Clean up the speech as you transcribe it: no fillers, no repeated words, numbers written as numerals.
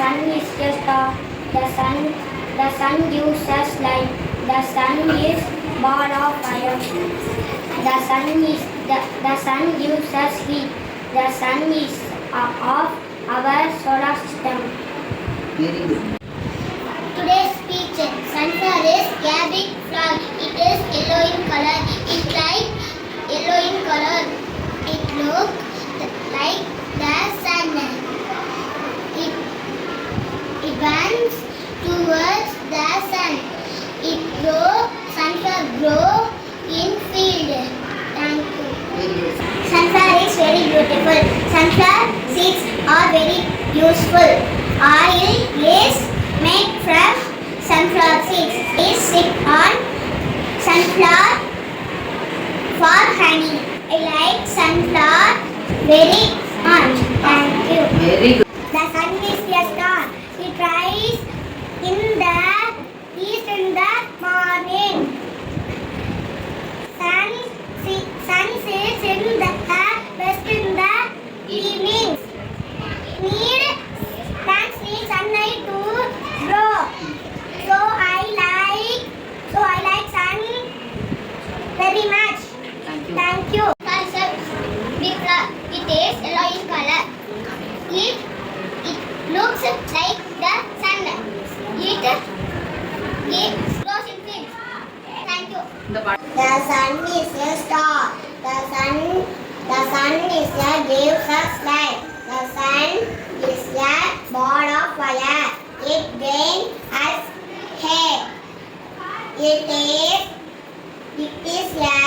sun is a star. The sun gives us light. The sun is born of fire. The sun gives us heat. The sun is of our solar system. Very good. Today's speech. Sunflower is a big flower. It is yellow in color. It like yellow in color. It looks like the sun. It burns towards the sun. Sunflower grow in field. Thank you. Very good. Sunflower is very beautiful. Sunflower seeds are very useful. Oil is made from sunflower seeds. Is sit on sunflower for honey. I like sunflower very much. Thank you. Very good. The sun is a star. It rises in the east in the morning. Sun sets in the west in the evening. Plants need sunlight to grow. So I like sun very much. Thank you. Thank you. Big flower. It is yellow in color. It looks like the sun. It grows in fields. Thank you. The sun is a star. The sun is a gives us light. The sun is a ball of fire. It gains us hair. It is a